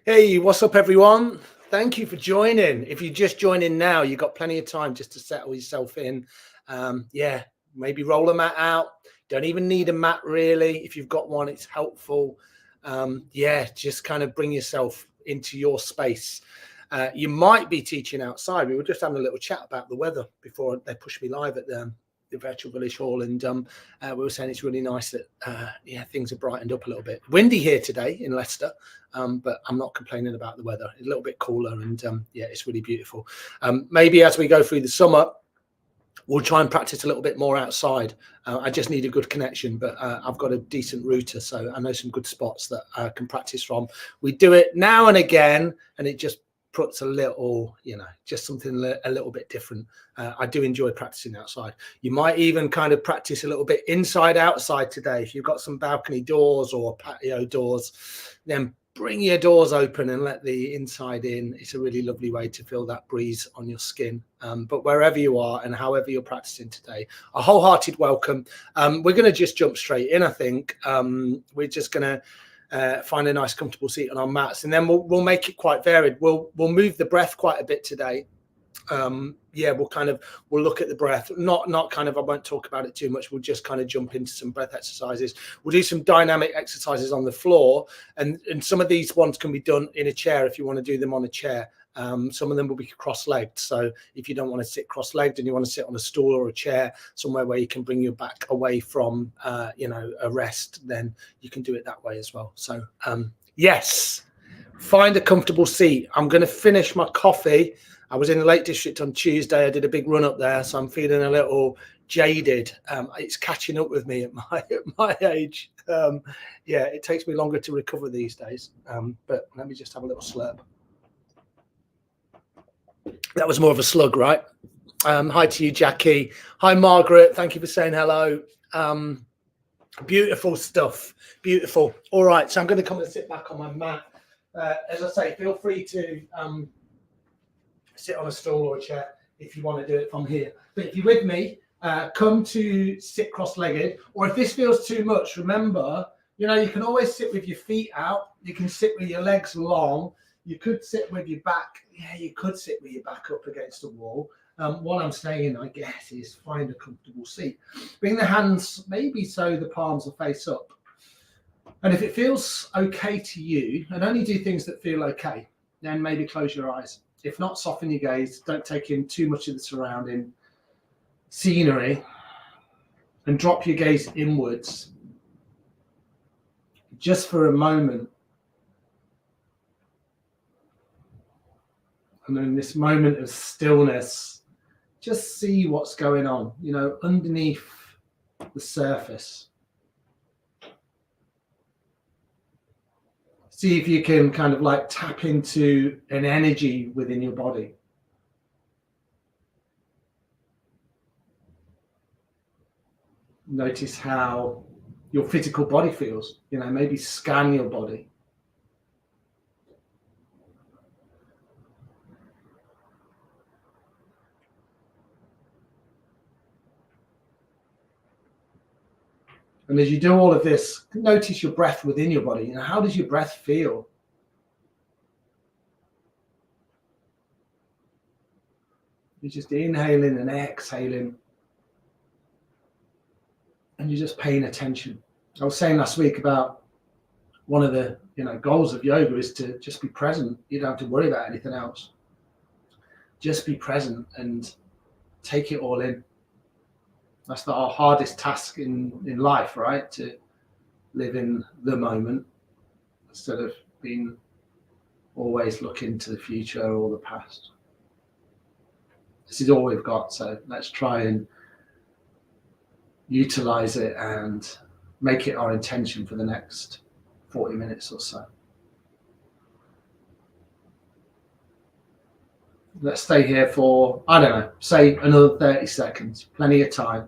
Hey, what's up, everyone? Thank you for joining. If you're just joining now, you've got plenty of time just to settle yourself in. Yeah, maybe roll a mat out. Don't even need a mat, really. If you've got one, it's helpful. Yeah, just kind of bring yourself into your space. You might be teaching outside. We were just having a little chat about the weather before they pushed me live at the virtual village hall, and we were saying it's really nice that yeah, things have brightened up a little bit. Windy here today in Leicester, but I'm not complaining about the weather. It's a little bit cooler, and yeah, it's really beautiful. Maybe as we go through the summer, we'll try and practice a little bit more outside. I just need a good connection, but I've got a decent router, so I know some good spots that I can practice from. We do it now and again, and it just puts a little, just something a little bit different. I do enjoy practicing outside. You might even kind of practice a little bit inside outside today. If you've got some balcony doors or patio doors, then bring your doors open and let the inside in. It's a really lovely way to feel that breeze on your skin. But wherever you are and however you're practicing today, a wholehearted welcome. We're going to just jump straight in, I think. We're just going to find a nice comfortable seat on our mats, and then we'll make it quite varied. We'll move the breath quite a bit today. Yeah, we'll look at the breath, not kind of, I won't talk about it too much. We'll just kind of jump into some breath exercises. We'll do some dynamic exercises on the floor, and some of these ones can be done in a chair if you want to do them on a chair. Some of them will be cross-legged, so if you don't want to sit cross-legged and you want to sit on a stool or a chair somewhere where you can bring your back away from a rest, then you can do it that way as well. So yes, find a comfortable seat. I'm going to finish my coffee. I was in the Lake District on Tuesday. I did a big run up there, so I'm feeling a little jaded. It's catching up with me at my age. Yeah, it takes me longer to recover these days. But let me just have a little slurp. That was more of a slug, right? Hi to you, Jackie. Hi, Margaret. Thank you for saying hello. Beautiful stuff. Beautiful. All right, so I'm going to come and sit back on my mat. As I say, feel free to sit on a stool or a chair if you want to do it from here. But if you're with me, come to sit cross-legged. Or if this feels too much, remember, you can always sit with your feet out. You can sit with your legs long. You could sit with your back. Yeah, you could sit with your back up against the wall. What I'm saying, I guess, is find a comfortable seat. Bring the hands maybe so the palms are face up. And if it feels okay to you, and only do things that feel okay, then maybe close your eyes. If not, soften your gaze. Don't take in too much of the surrounding scenery, and drop your gaze inwards just for a moment. And in this moment of stillness, just see what's going on, underneath the surface. See if you can kind of like tap into an energy within your body. Notice how your physical body feels, maybe scan your body. And as you do all of this, notice your breath within your body. How does your breath feel? You're just inhaling and exhaling. And you're just paying attention. I was saying last week about one of the goals of yoga is to just be present. You don't have to worry about anything else. Just be present and take it all in. That's our hardest task in life, right? To live in the moment instead of being always looking to the future or the past. This is all we've got, so let's try and utilize it and make it our intention for the next 40 minutes or so. Let's stay here for, I don't know, say another 30 seconds, plenty of time.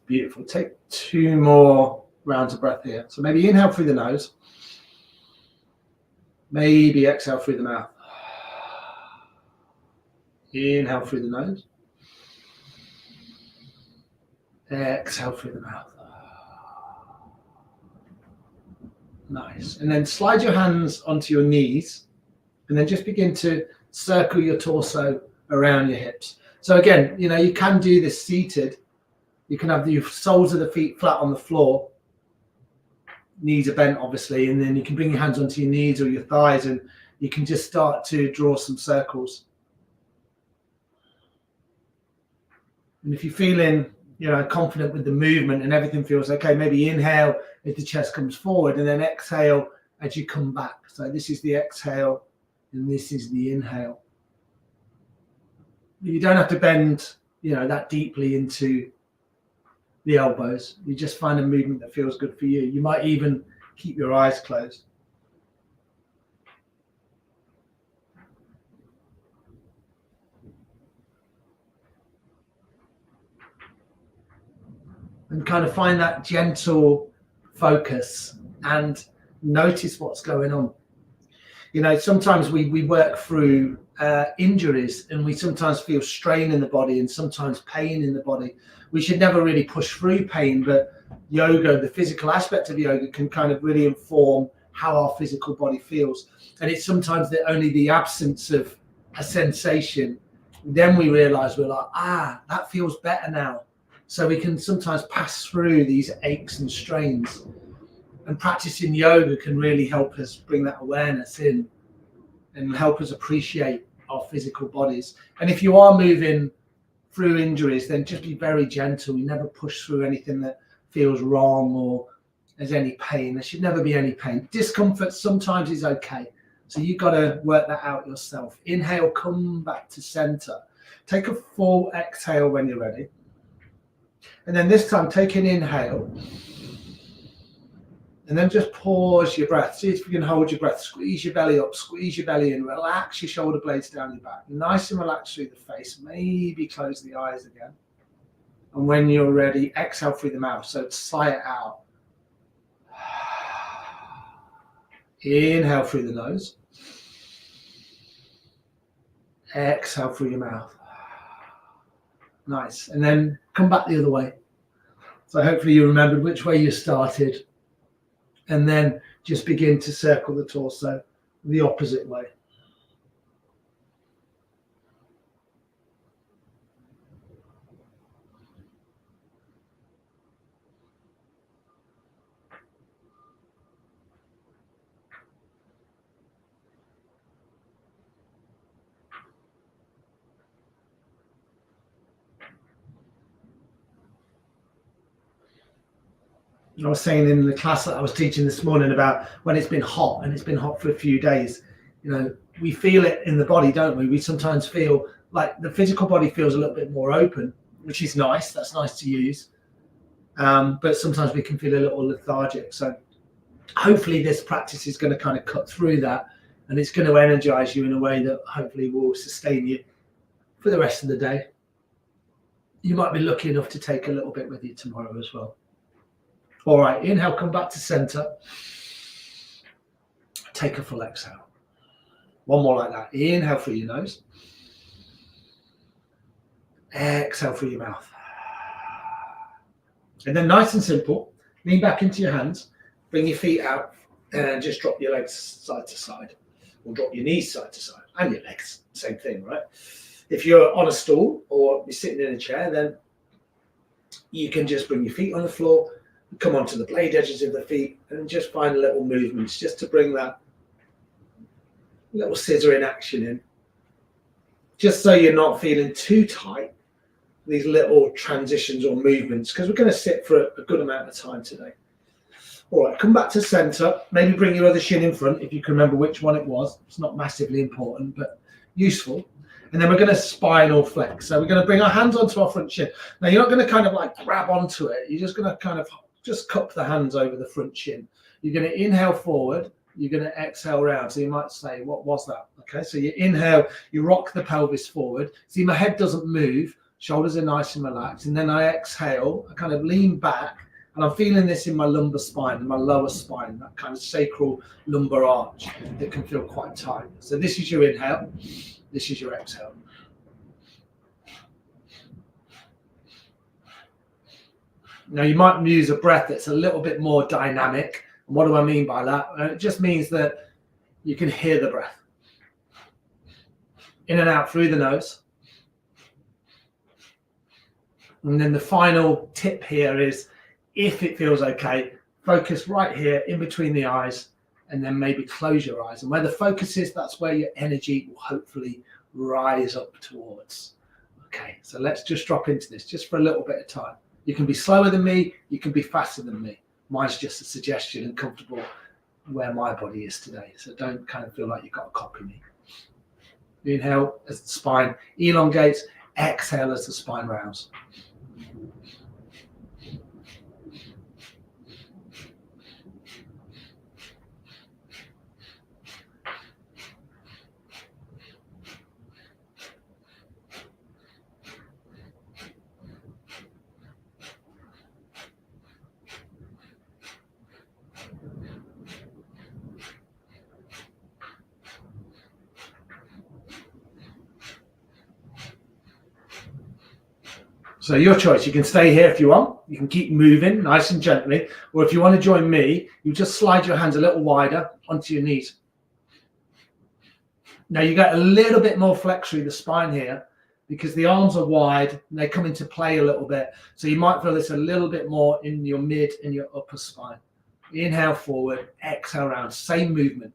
Beautiful. Take 2 more rounds of breath here. So maybe inhale through the nose. Maybe exhale through the mouth. Inhale through the nose. Exhale through the mouth. Nice. And then slide your hands onto your knees and then just begin to circle your torso around your hips. So again, you can do this seated. You can have the soles of the feet flat on the floor. Knees are bent, obviously, and then you can bring your hands onto your knees or your thighs and you can just start to draw some circles. And if you're feeling, confident with the movement and everything feels okay, maybe inhale as the chest comes forward and then exhale as you come back. So this is the exhale and this is the inhale. You don't have to bend, that deeply into the elbows. You just find a movement that feels good for you. You might even keep your eyes closed. And kind of find that gentle focus and notice what's going on. Sometimes we work through injuries and we sometimes feel strain in the body and sometimes pain in the body. We should never really push through pain, but yoga, the physical aspect of yoga, can kind of really inform how our physical body feels. And it's sometimes only the absence of a sensation. Then we realize we're like, that feels better now. So we can sometimes pass through these aches and strains. And practicing yoga can really help us bring that awareness in and help us appreciate our physical bodies. And if you are moving through injuries, then just be very gentle. You never push through anything that feels wrong or there's any pain. There should never be any pain. Discomfort sometimes is okay. So you've got to work that out yourself. Inhale, come back to center. Take a full exhale when you're ready. And then this time, take an inhale. And then just pause your breath. See if you can hold your breath. Squeeze your belly up, squeeze your belly in. Relax your shoulder blades down your back. Nice and relaxed through the face. Maybe close the eyes again. And when you're ready, exhale through the mouth. So sigh it out. Inhale through the nose. Exhale through your mouth. Nice. And then come back the other way. So hopefully you remembered which way you started. And then just begin to circle the torso the opposite way. I was saying in the class that I was teaching this morning about when it's been hot and it's been hot for a few days, we feel it in the body, don't we? We sometimes feel like the physical body feels a little bit more open, which is nice. That's nice to use. But sometimes we can feel a little lethargic. So hopefully this practice is going to kind of cut through that and it's going to energize you in a way that hopefully will sustain you for the rest of the day. You might be lucky enough to take a little bit with you tomorrow as well. All right, inhale, come back to center. Take a full exhale. One more like that. Inhale through your nose. Exhale through your mouth. And then nice and simple, lean back into your hands, bring your feet out and just drop your legs side to side or drop your knees side to side and your legs, same thing, right? If you're on a stool or you're sitting in a chair, then you can just bring your feet on the floor, come onto the blade edges of the feet and just find little movements just to bring that little scissoring action in. Just so you're not feeling too tight, these little transitions or movements, because we're going to sit for a good amount of time today. All right, come back to center. Maybe bring your other shin in front if you can remember which one it was. It's not massively important, but useful. And then we're going to spinal flex. So we're going to bring our hands onto our front shin. Now, you're not going to kind of like grab onto it. You're just going to kind of just cup the hands over the front shin. You're going to inhale forward. You're going to exhale round. So you might say, what was that? Okay, so you inhale, you rock the pelvis forward. See, my head doesn't move, Shoulders are nice and relaxed. And then I exhale, I kind of lean back, and I'm feeling this in my lumbar spine, my lower spine, that kind of sacral lumbar arch that can feel quite tight. So this is your inhale, this is your exhale. Now you might use a breath that's a little bit more dynamic. And what do I mean by that? It just means that you can hear the breath. In and out through the nose. And then the final tip here is, if it feels okay, focus right here in between the eyes, and then maybe close your eyes. And where the focus is, that's where your energy will hopefully rise up towards. Okay, so let's just drop into this just for a little bit of time. You can be slower than me, you can be faster than me. Mine's just a suggestion and comfortable where my body is today. So don't kind of feel like you've got to copy me. Inhale as the spine elongates, exhale as the spine rounds. So your choice, you can stay here if you want, you can keep moving nice and gently, or if you want to join me, you just slide your hands a little wider onto your knees. Now you get a little bit more flex through the spine here because the arms are wide and they come into play a little bit. So you might feel this a little bit more in your mid and your upper spine. Inhale forward, exhale round, same movement.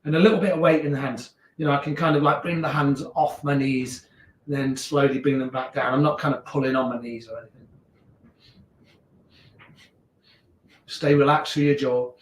And a little bit of weight in the hands. You know, I can kind of like bring the hands off my knees, then slowly bring them back down. I'm not kind of pulling on my knees or anything. Stay relaxed through your jaw.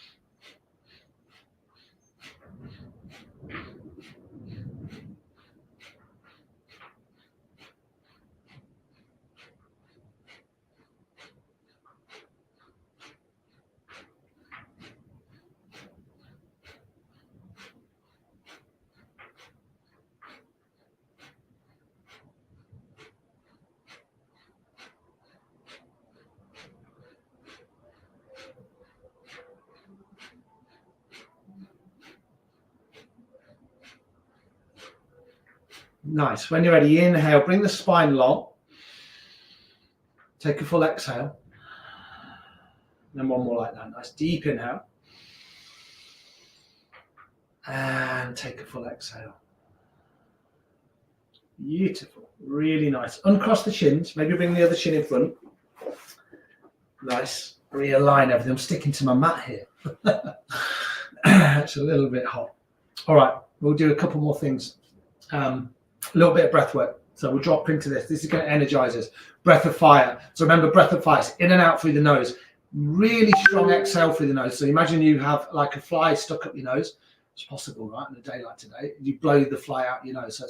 Nice. When you're ready, inhale, bring the spine long. Take a full exhale. And one more like that. Nice deep inhale. And take a full exhale. Beautiful. Really nice. Uncross the shins. Maybe bring the other shin in front. Nice. Realign everything. I'm sticking to my mat here. It's a little bit hot. All right. We'll do a couple more things. A little bit of breath work. So we'll drop into this. This is going to energize us. Breath of fire. So remember, breath of fire is in and out through the nose. Really strong exhale through the nose. So imagine you have like a fly stuck up your nose. It's possible, right? In a day like today, you blow the fly out your nose.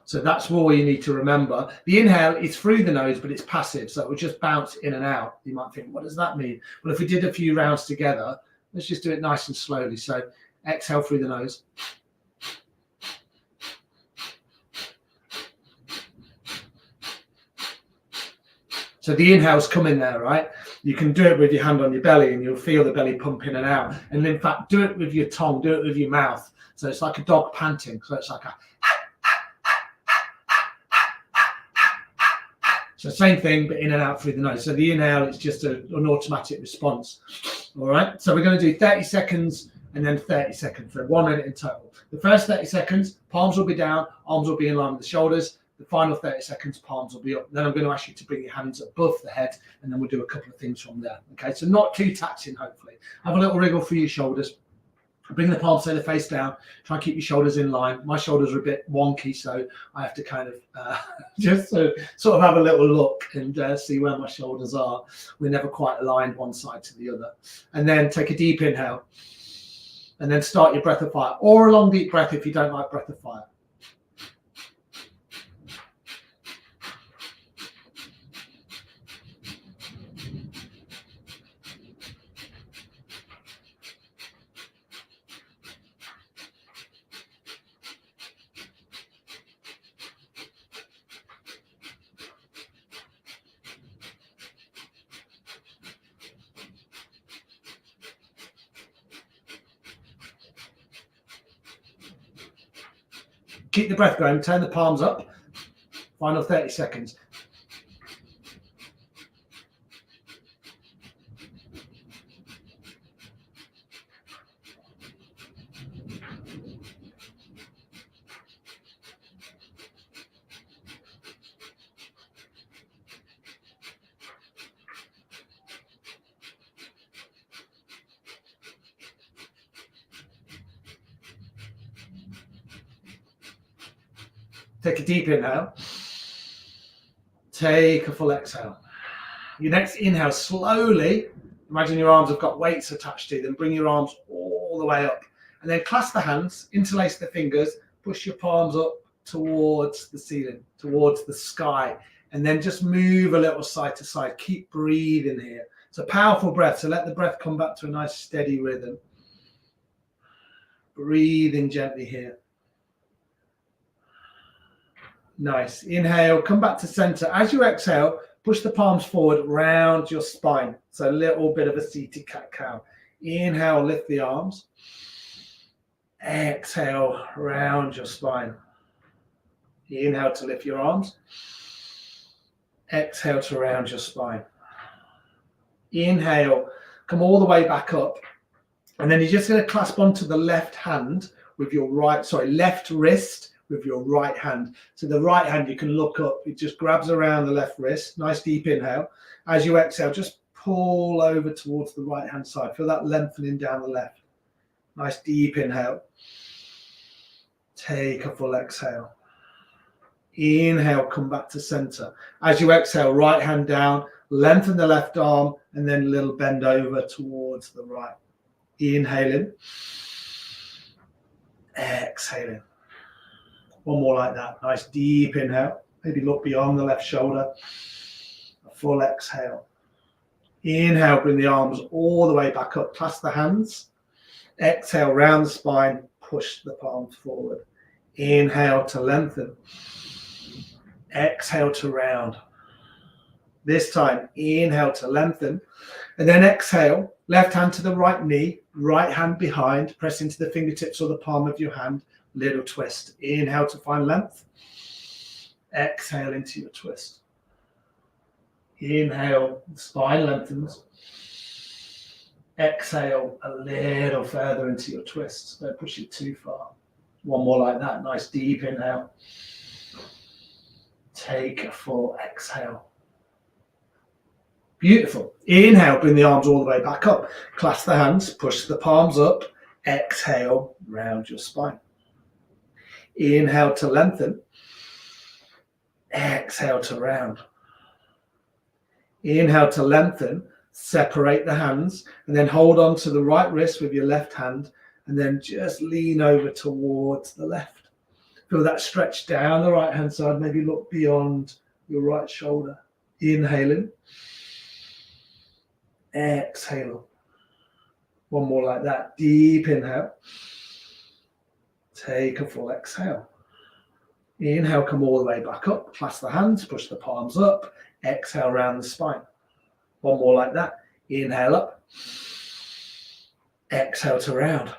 So that's all you need to remember. The inhale is through the nose, but it's passive. So it will just bounce in and out. You might think, what does that mean? Well, if we did a few rounds together, let's just do it nice and slowly. So exhale through the nose. So the inhales come in there, right? You can do it with your hand on your belly and you'll feel the belly pump in and out. And in fact, do it with your tongue, do it with your mouth. So it's like a dog panting. So it's like a... So same thing, but in and out through the nose. So the inhale is just an automatic response. All right. So we're going to do 30 seconds and then 30 seconds. So 1 minute in total. The first 30 seconds, palms will be down, arms will be in line with the shoulders. The final 30 seconds, palms will be up. Then I'm going to ask you to bring your hands above the head, and then we'll do a couple of things from there. Okay, so not too taxing, hopefully. Have a little wriggle through your shoulders. Bring the palms to the face down. Try and keep your shoulders in line. My shoulders are a bit wonky, so I have to kind of just sort of have a little look and see where my shoulders are. We're never quite aligned one side to the other. And then take a deep inhale. And then start your breath of fire, or a long deep breath if you don't like breath of fire. Keep the breath going. Turn the palms up. Final 30 seconds. Take a deep inhale. Take a full exhale. Your next inhale, slowly, imagine your arms have got weights attached to them. Bring your arms all the way up. And then clasp the hands, interlace the fingers, push your palms up towards the ceiling, towards the sky. And then just move a little side to side. Keep breathing here. It's a powerful breath, so let the breath come back to a nice steady rhythm. Breathe in gently here. Nice. Inhale, come back to center. As you exhale, push the palms forward round your spine. So a little bit of a seated cat-cow. Inhale, lift the arms. Exhale, round your spine. Inhale to lift your arms. Exhale to round your spine. Inhale, come all the way back up. And then you're just going to clasp onto the left hand with your left wrist with your right hand. So the right hand, you can look up. It just grabs around the left wrist. Nice deep inhale. As you exhale, just pull over towards the right hand side. Feel that lengthening down the left. Nice deep inhale. Take a full exhale. Inhale, come back to center. As you exhale, right hand down, lengthen the left arm, and then a little bend over towards the right. Inhaling. Exhaling. One more like that. Nice deep inhale. Maybe look beyond the left shoulder. A full exhale. Inhale, bring the arms all the way back up. Clasp the hands. Exhale, round the spine. Push the palms forward. Inhale to lengthen. Exhale to round. This time, inhale to lengthen. And then exhale, left hand to the right knee, right hand behind. Press into the fingertips or the palm of your hand. Little twist. Inhale to find length. Exhale into your twist. Inhale, spine lengthens. Exhale a little further into your twist. Don't push it too far. One more like that. Nice deep inhale. Take a full exhale. Beautiful. Inhale, bring the arms all the way back up. Clasp the hands, push the palms up. Exhale, round your spine. Inhale to lengthen. Exhale to round. Inhale to lengthen. Separate the hands and then hold on to the right wrist with your left hand and then just lean over towards the left. Feel that stretch down the right hand side. Maybe look beyond your right shoulder. Inhaling. Exhale. One more like that. Deep inhale. Take a full exhale. Inhale, come all the way back up. Clasp the hands, push the palms up. Exhale, round the spine. One more like that. Inhale up. Exhale to round.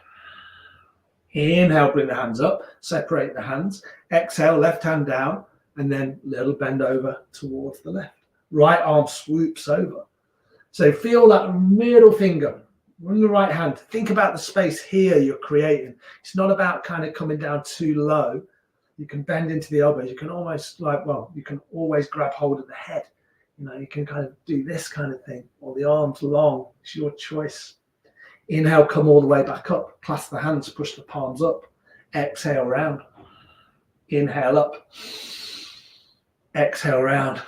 Inhale, bring the hands up. Separate the hands. Exhale, left hand down. And then little bend over towards the left. Right arm swoops over. So feel that middle finger on the right hand. Think about the space here you're creating. It's not about kind of coming down too low. You can bend into the elbows. You can almost you can always grab hold of the head. You know, you can kind of do this kind of thing, or the arms long. It's your choice. Inhale, come all the way back up. Clasp the hands, push the palms up. Exhale, round. Inhale up. Exhale, round.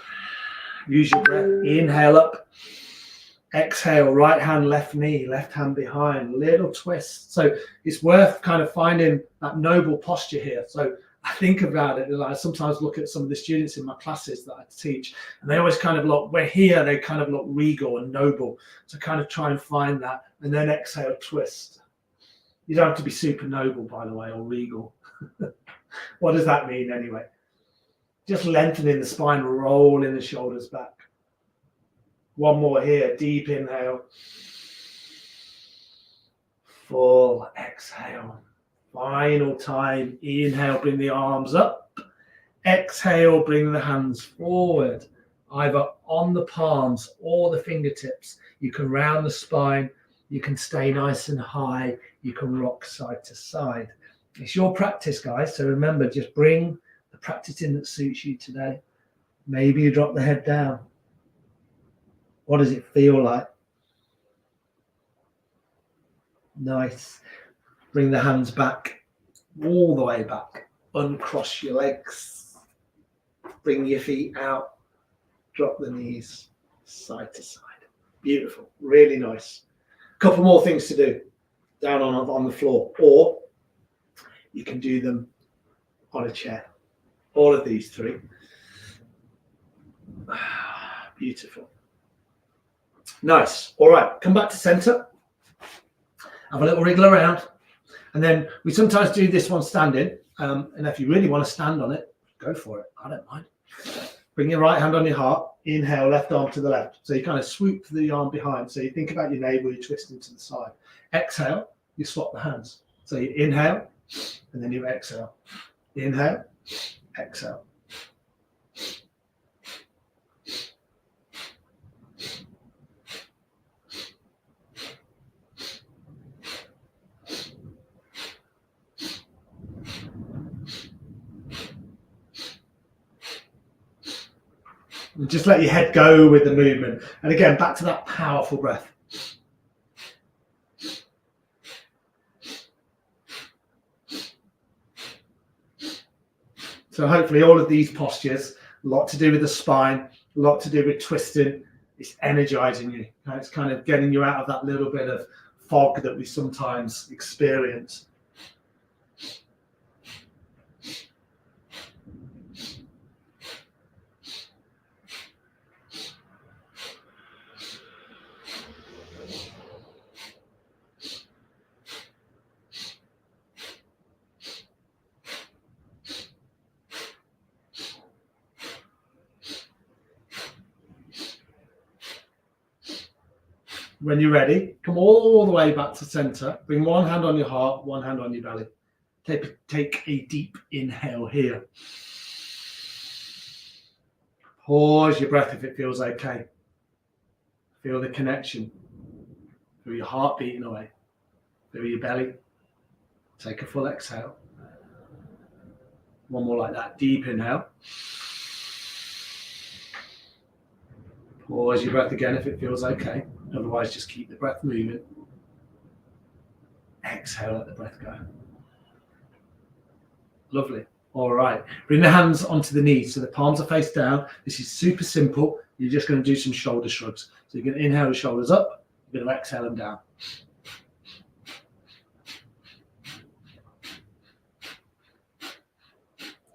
Use your breath. Inhale up. Exhale, right hand, left knee, left hand behind. Little twist. So it's worth kind of finding that noble posture here. So I think about it, and I sometimes look at some of the students in my classes that I teach, and they always kind of look, we're here, they kind of look regal and noble. So kind of try and find that, and then exhale, twist. You don't have to be super noble, by the way, or regal. What does that mean anyway? Just lengthening the spine, rolling the shoulders back. One more here, deep inhale. Full exhale. Final time. Inhale, bring the arms up. Exhale, bring the hands forward, either on the palms or the fingertips. You can round the spine. You can stay nice and high. You can rock side to side. It's your practice, guys. So remember, just bring the practice in that suits you today. Maybe you drop the head down. What does it feel like? Nice. Bring the hands back, all the way back. Uncross your legs. Bring your feet out. Drop the knees side to side. Beautiful. Really nice. Couple more things to do. Down on the floor. Or you can do them on a chair. All of these three. Beautiful. Nice. All right. Come back to center. Have a little wriggle around. And then we sometimes do this one standing. And if you really want to stand on it, go for it. I don't mind. Bring your right hand on your heart. Inhale, left arm to the left. So you kind of swoop the arm behind. So you think about your navel, you twist into the side. Exhale, you swap the hands. So you inhale, and then you exhale. Inhale, exhale. And just let your head go with the movement. And again, back to that powerful breath. So hopefully all of these postures, a lot to do with the spine, a lot to do with twisting. It's energizing you. It's kind of getting you out of that little bit of fog that we sometimes experience. When you're ready, come all the way back to center. Bring one hand on your heart, one hand on your belly. Take a deep inhale here. Pause your breath if it feels okay. Feel the connection. Feel your heart beating away. Feel your belly. Take a full exhale. One more like that. Deep inhale. Pause your breath again if it feels okay. Otherwise, just keep the breath moving. Exhale, let the breath go. Lovely. All right. Bring the hands onto the knees so the palms are face down. This is super simple. You're just going to do some shoulder shrugs. So you're going to inhale the shoulders up. You're going to exhale them down.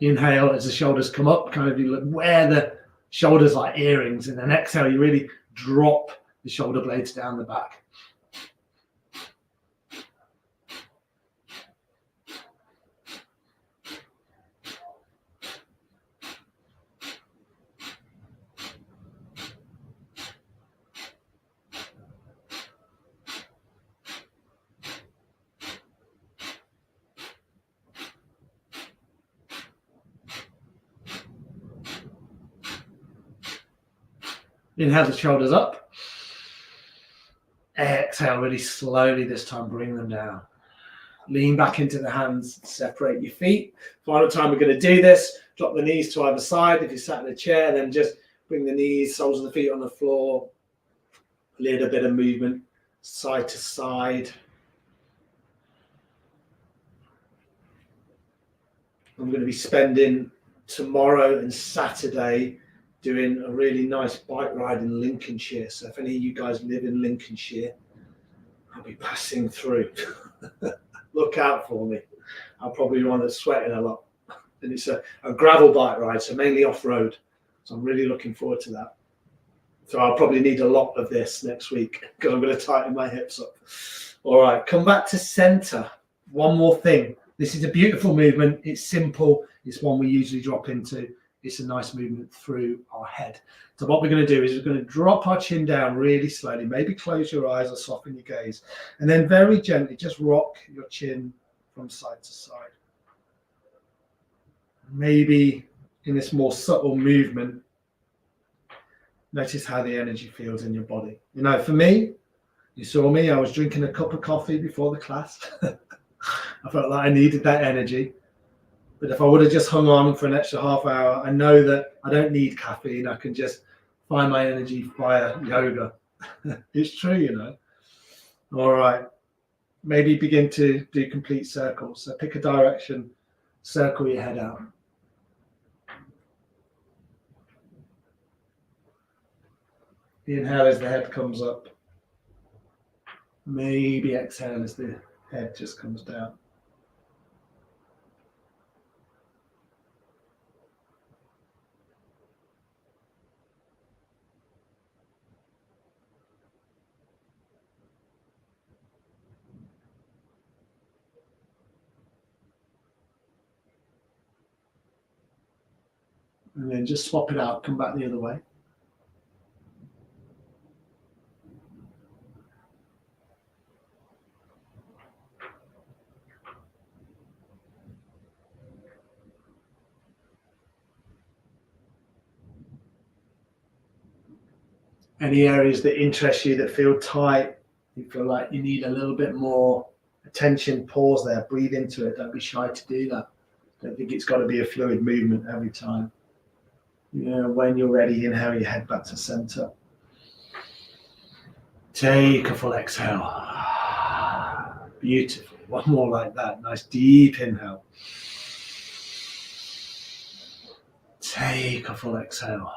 Inhale as the shoulders come up. Kind of you wear the shoulders like earrings. And then exhale, you really drop the shoulder blades down the back. Inhale the shoulders up. Exhale really slowly this time, bring them down. Lean back into the hands, separate your feet. Final time we're going to do this. Drop the knees to either side. If you sat in a chair, then just bring the knees, soles of the feet on the floor. A little bit of movement, side to side. I'm going to be spending tomorrow and Saturday doing a really nice bike ride in Lincolnshire. So if any of you guys live in Lincolnshire, I'll be passing through. Look out for me. I'll probably be one that's sweating a lot. And it's a gravel bike ride, so mainly off-road. So I'm really looking forward to that. So I'll probably need a lot of this next week because I'm going to tighten my hips up. All right, come back to center. One more thing. This is a beautiful movement. It's simple. It's one we usually drop into. It's a nice movement through our head. So what we're going to do is we're going to drop our chin down really slowly. Maybe close your eyes or soften your gaze. And then very gently just rock your chin from side to side. Maybe in this more subtle movement, notice how the energy feels in your body. You know, for me, you saw me, I was drinking a cup of coffee before the class. I felt like I needed that energy. But if I would have just hung on for an extra half hour, I know that I don't need caffeine. I can just find my energy via yoga. It's true, you know. All right. Maybe begin to do complete circles. So pick a direction, circle your head out. Inhale as the head comes up. Maybe exhale as the head just comes down. And then just swap it out, come back the other way. Any areas that interest you, that feel tight, you feel like you need a little bit more attention, pause there, breathe into it. Don't be shy to do that. Don't think it's got to be a fluid movement every time. You know, when you're ready, inhale your head back to center. Take a full exhale. Beautiful. One more like that. Nice deep inhale. Take a full exhale.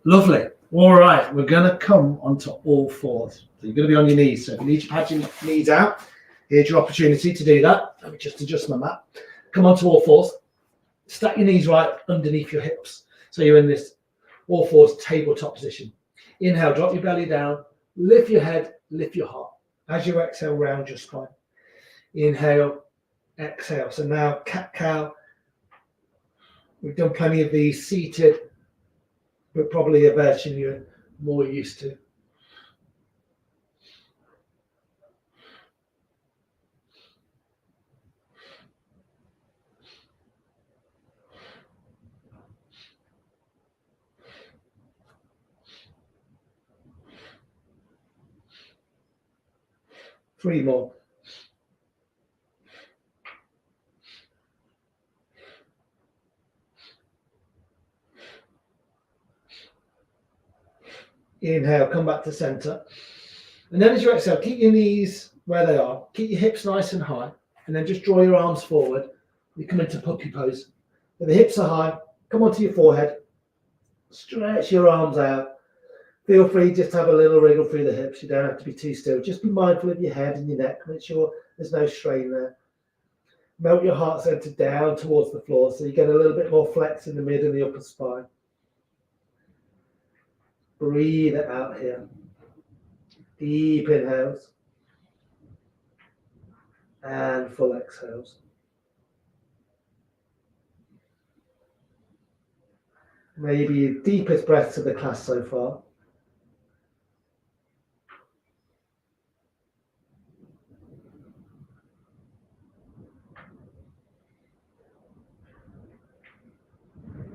Lovely. All right, we're going to come onto all fours. So you're going to be on your knees. So if you need to pad your knees out, here's your opportunity to do that. Let me just adjust my mat. Come onto all fours. Stack your knees right underneath your hips. So you're in this all fours tabletop position. Inhale, drop your belly down. Lift your head, lift your heart. As you exhale, round your spine. Inhale, exhale. So now cat-cow. We've done plenty of these seated, but probably a version you're more used to. Three more. Inhale, come back to center. And then as you exhale, keep your knees where they are. Keep your hips nice and high. And then just draw your arms forward. You come into puppy pose. When the hips are high, come onto your forehead. Stretch your arms out. Feel free just to have a little wriggle through the hips. You don't have to be too still. Just be mindful of your head and your neck. Make sure there's no strain there. Melt your heart center down towards the floor so you get a little bit more flex in the mid and the upper spine. Breathe it out here. Deep inhales and full exhales. Maybe your deepest breaths of the class so far.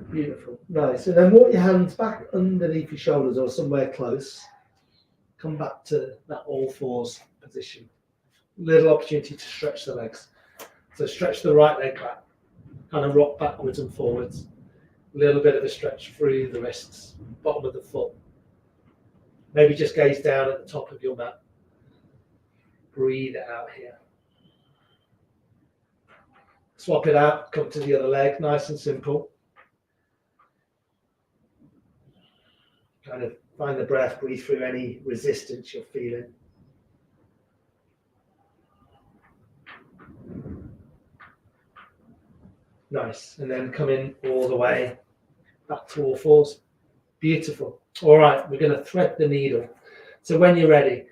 Beautiful. Nice. And then walk your hands back underneath your shoulders or somewhere close. Come back to that all fours position. Little opportunity to stretch the legs. So stretch the right leg back. Kind of rock backwards and forwards. A little bit of a stretch through the wrists, bottom of the foot. Maybe just gaze down at the top of your mat. Breathe it out here. Swap it out, come to the other leg, nice and simple. Kind of find the breath, breathe through any resistance you're feeling. Nice. And then come in all the way back to all fours. Beautiful. All right, we're going to thread the needle. So when you're ready,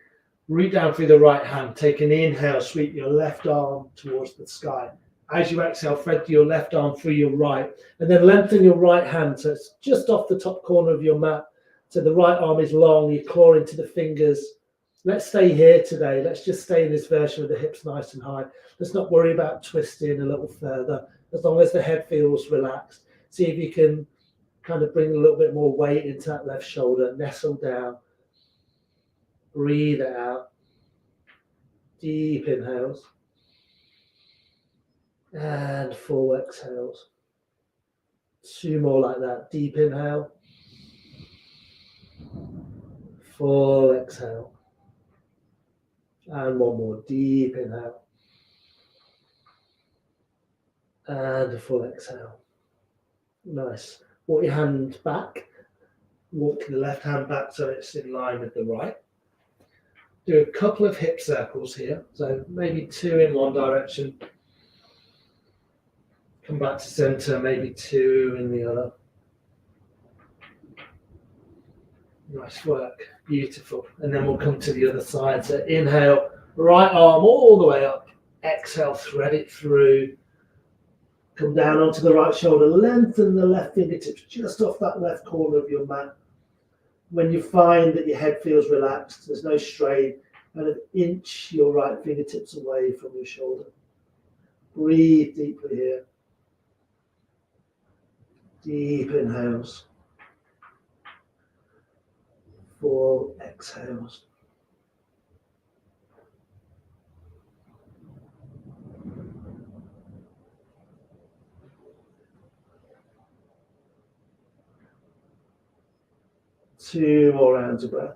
root down through the right hand. Take an inhale, sweep your left arm towards the sky. As you exhale, thread your left arm through your right. And then lengthen your right hand so it's just off the top corner of your mat. So the right arm is long, you claw into the fingers Let's stay here today. Let's just stay in this version with the hips nice and high. Let's not worry about twisting a little further. As long as the head feels relaxed. See if you can kind of bring a little bit more weight into that left shoulder. Nestle down. Breathe it out. Deep inhales. And full exhales. 2 more like that. Deep inhale. Full exhale. And 1 more. Deep inhale. And a full exhale. Nice. Walk your hand back. Walk the left hand back so it's in line with the right. Do a couple of hip circles here. So maybe 2 in one direction. Come back to center, maybe 2 in the other. Nice work. Beautiful. And then we'll come to the other side. So inhale, right arm all the way up. Exhale, thread it through. Come down onto the right shoulder. Lengthen the left fingertips just off that left corner of your mat. When you find that your head feels relaxed, there's no strain, kind of inch your right fingertips away from your shoulder. Breathe deeply here. Deep inhales. Full exhales. Two more rounds of breath.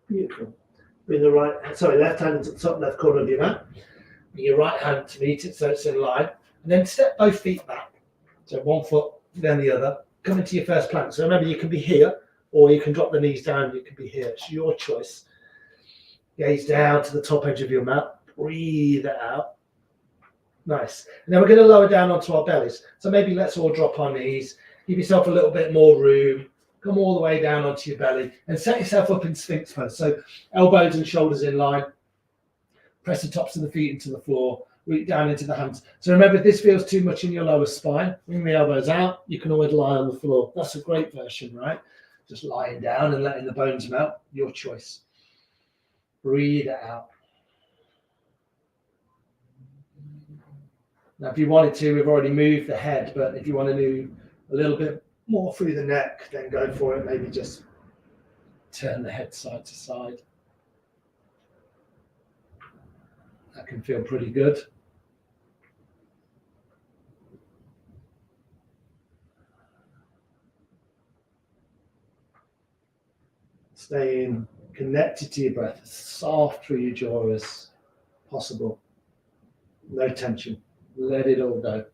Beautiful. Bring the left hand into the top left corner of your mat. Bring your right hand to meet it so it's in line. And then step both feet back. So 1 foot, then the other. Come into your first plank. So remember, you can be here, or you can drop the knees down. You can be here. It's your choice. Gaze down to the top edge of your mat. Breathe it out. Nice. And then we're going to lower down onto our bellies. So maybe let's all drop our knees. Give yourself a little bit more room. Come all the way down onto your belly and set yourself up in Sphinx pose. So elbows and shoulders in line. Press the tops of the feet into the floor. Reach down into the hands. So remember, if this feels too much in your lower spine, bring the elbows out. You can always lie on the floor. That's a great version, right? Just lying down and letting the bones melt. Your choice. Breathe it out. Now, if you wanted to, we've already moved the head, but if you want to move a little bit more through the neck, then go for it. Maybe just turn the head side to side. That can feel pretty good. Staying connected to your breath, as soft through your jaw as possible. No tension. Let it all go.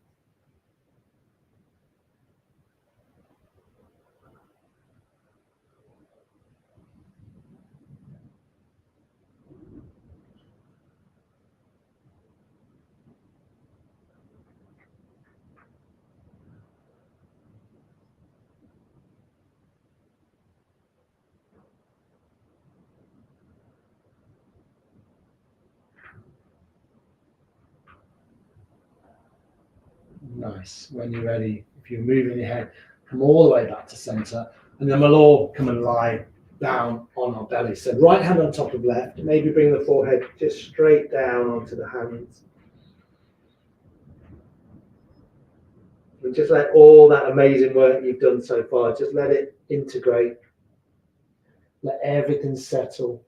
Nice. When you're ready, if you're moving your head, come all the way back to center, and then we'll all come and lie down on our belly. So right hand on top of left, maybe bring the forehead just straight down onto the hands. And just let all that amazing work you've done so far, just let it integrate. Let everything settle.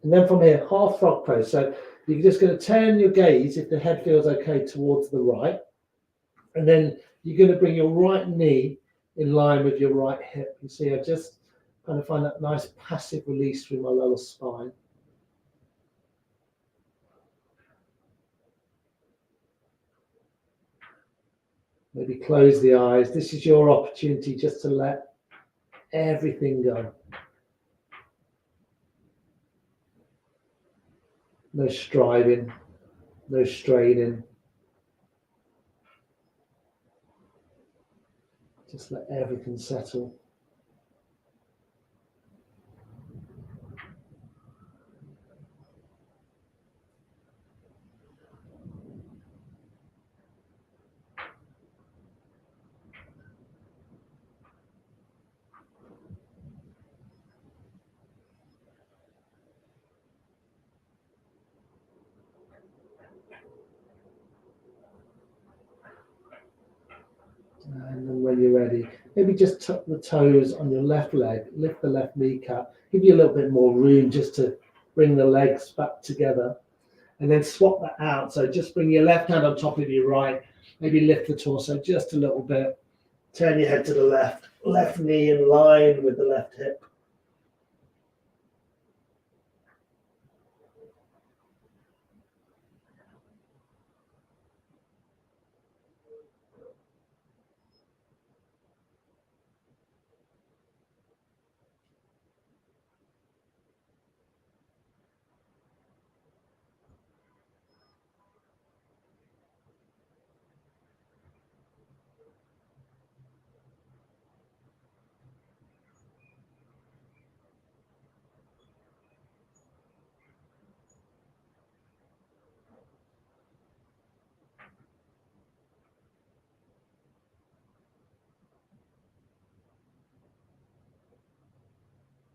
And then from here, half frog pose. So you're just going to turn your gaze, if the head feels okay, towards the right. And then you're going to bring your right knee in line with your right hip. You see, I just kind of find that nice passive release through my lower spine. Maybe close the eyes. This is your opportunity just to let everything go. No striving, no straining. Just let everything settle. Maybe just tuck the toes on your left leg, lift the left kneecap, give you a little bit more room just to bring the legs back together, and then swap that out. So just bring your left hand on top of your right, maybe lift the torso just a little bit, turn your head to the left, left knee in line with the left hip.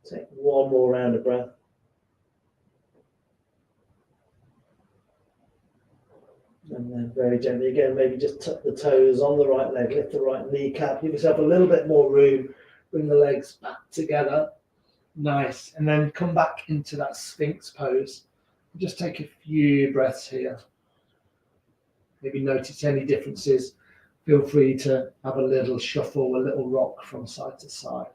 Take one more round of breath. And then very gently again, maybe just tuck the toes on the right leg, lift the right kneecap, give yourself a little bit more room, bring the legs back together. Nice. And then come back into that Sphinx pose. Just take a few breaths here. Maybe notice any differences. Feel free to have a little shuffle, a little rock from side to side.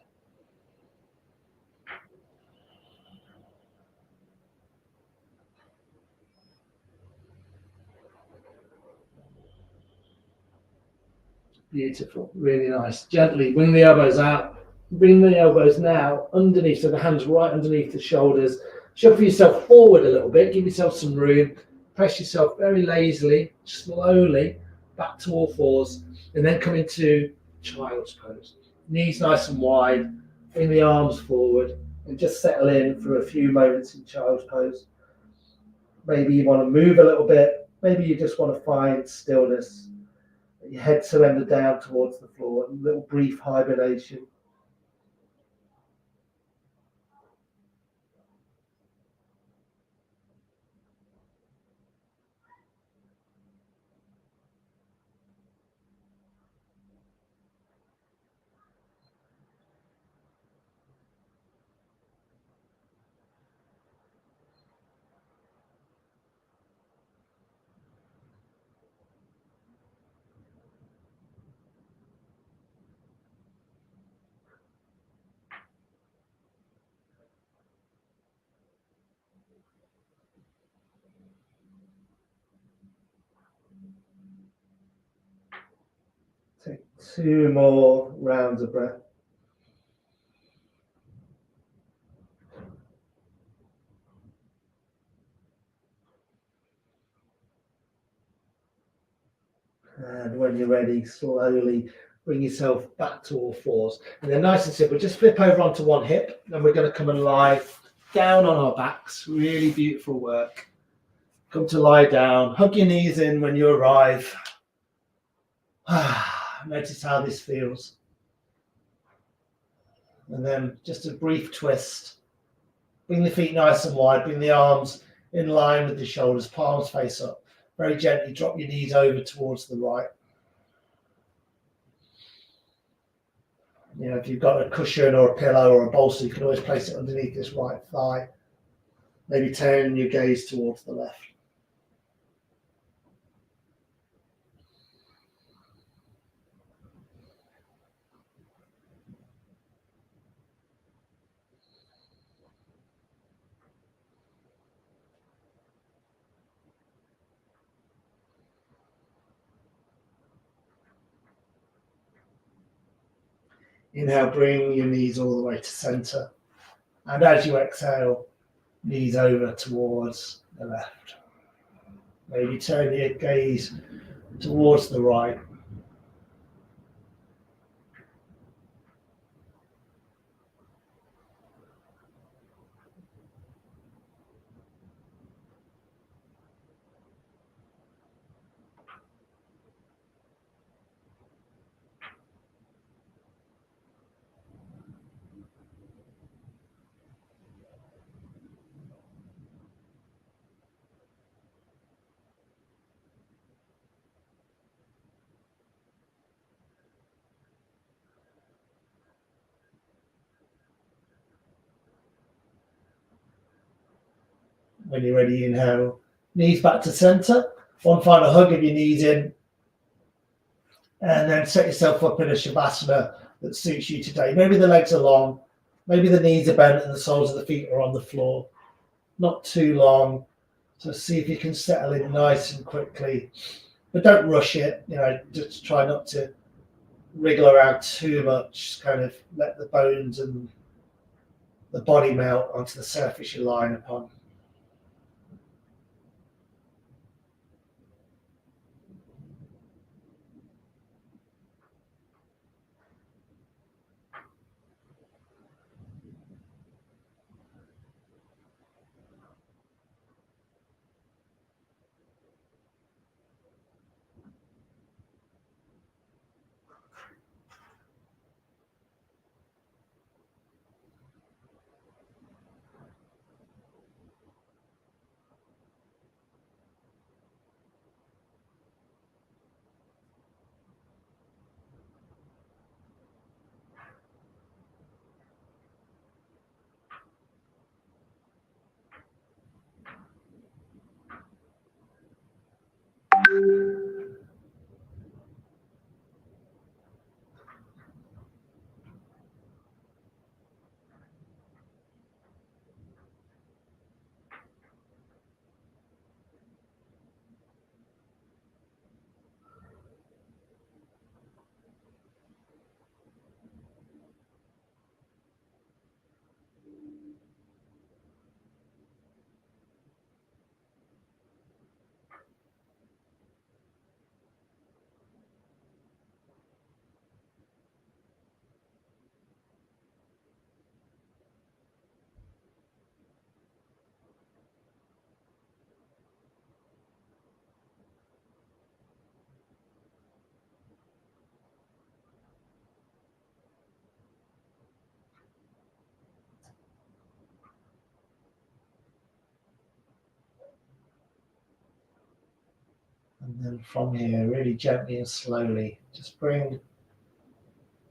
Beautiful, really nice. Gently bring the elbows out. Bring the elbows now underneath, so the hands right underneath the shoulders. Shuffle yourself forward a little bit, give yourself some room. Press yourself very lazily, slowly back to all fours, and then come into child's pose. Knees nice and wide, bring the arms forward, and just settle in for a few moments in child's pose. Maybe you want to move a little bit, maybe you just want to find stillness. Your head surrender down towards the floor, a little brief hibernation. Take 2 more rounds of breath. And when you're ready, slowly bring yourself back to all fours. And then nice and simple, just flip over onto one hip. And we're going to come and lie down on our backs. Really beautiful work. Come to lie down. Hug your knees in when you arrive. Notice how this feels. And then just a brief twist. Bring the feet nice and wide. Bring the arms in line with the shoulders. Palms face up. Very gently drop your knees over towards the right. You know, if you've got a cushion or a pillow or a bolster, you can always place it underneath this right thigh. Maybe turn your gaze towards the left. Inhale, bring your knees all the way to center. And as you exhale, knees over towards the left. Maybe turn your gaze towards the right. When you're ready, inhale, knees back to center. One final hug of your knees in. And then set yourself up in a Shavasana that suits you today. Maybe the legs are long, maybe the knees are bent and the soles of the feet are on the floor. Not too long. So see if you can settle in nice and quickly. But don't rush it. Just try not to wriggle around too much. Just kind of let the bones and the body melt onto the surface you're lying upon. And then from here, really gently and slowly, just bring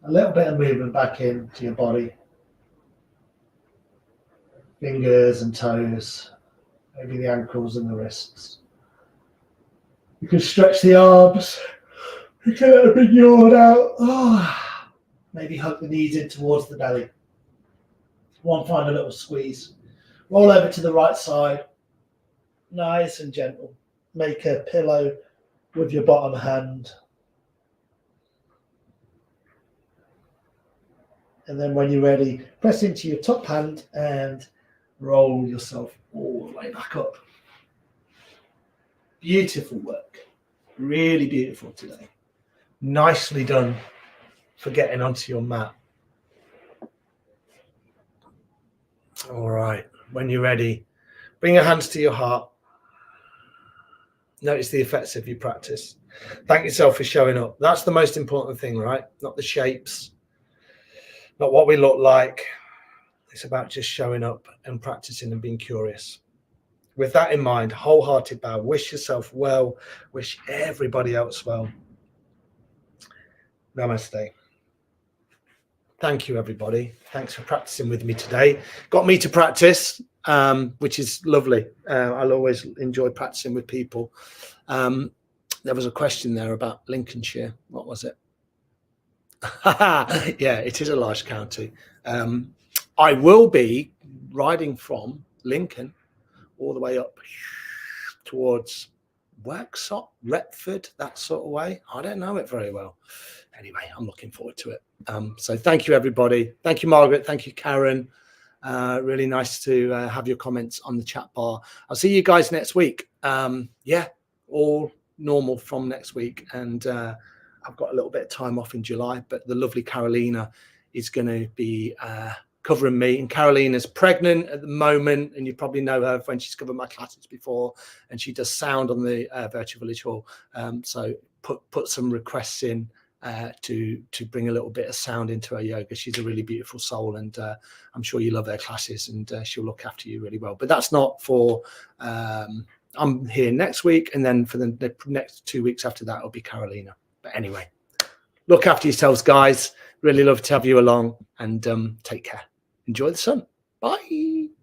a little bit of movement back into your body. Fingers and toes, maybe the ankles and the wrists. You can stretch the arms. You can let a big yawn out. Maybe hug the knees in towards the belly. One final little squeeze. Roll over to the right side. Nice and gentle. Make a pillow with your bottom hand. And then when you're ready, press into your top hand and roll yourself all the way back up. Beautiful work. Really beautiful today. Nicely done for getting onto your mat. All right. When you're ready, bring your hands to your heart. Notice the effects of your practice. Thank yourself for showing up. That's the most important thing, right? Not the shapes, not what we look like. It's about just showing up and practicing and being curious. With that in mind, wholehearted bow. Wish yourself well. Wish everybody else well. Namaste. Thank you, everybody. Thanks for practicing with me today. Got me to practice, which is lovely. I'll always enjoy practicing with people. There was a question there about Lincolnshire. What was it? Yeah, it is a large county. I will be riding from Lincoln all the way up towards Worksop, Retford, that sort of way. I don't know it very well. Anyway, I'm looking forward to it. So thank you, everybody. Thank you, Margaret. Thank you, Karen. Really nice to have your comments on the chat bar. I'll see you guys next week. Yeah, all normal from next week. And I've got a little bit of time off in July, but the lovely Carolina is going to be covering me. And Carolina's pregnant at the moment, and you probably know her when she's covered my classes before, and she does sound on the Virtual Village Hall. So put some requests in to bring a little bit of sound into her yoga. She's a really beautiful soul, and I'm sure you love her classes, and she'll look after you really well. But that's not for I'm here next week, and then for the next 2 weeks after that, it'll be Carolina. But anyway, look after yourselves, guys. Really love to have you along, and take care. Enjoy the sun. Bye.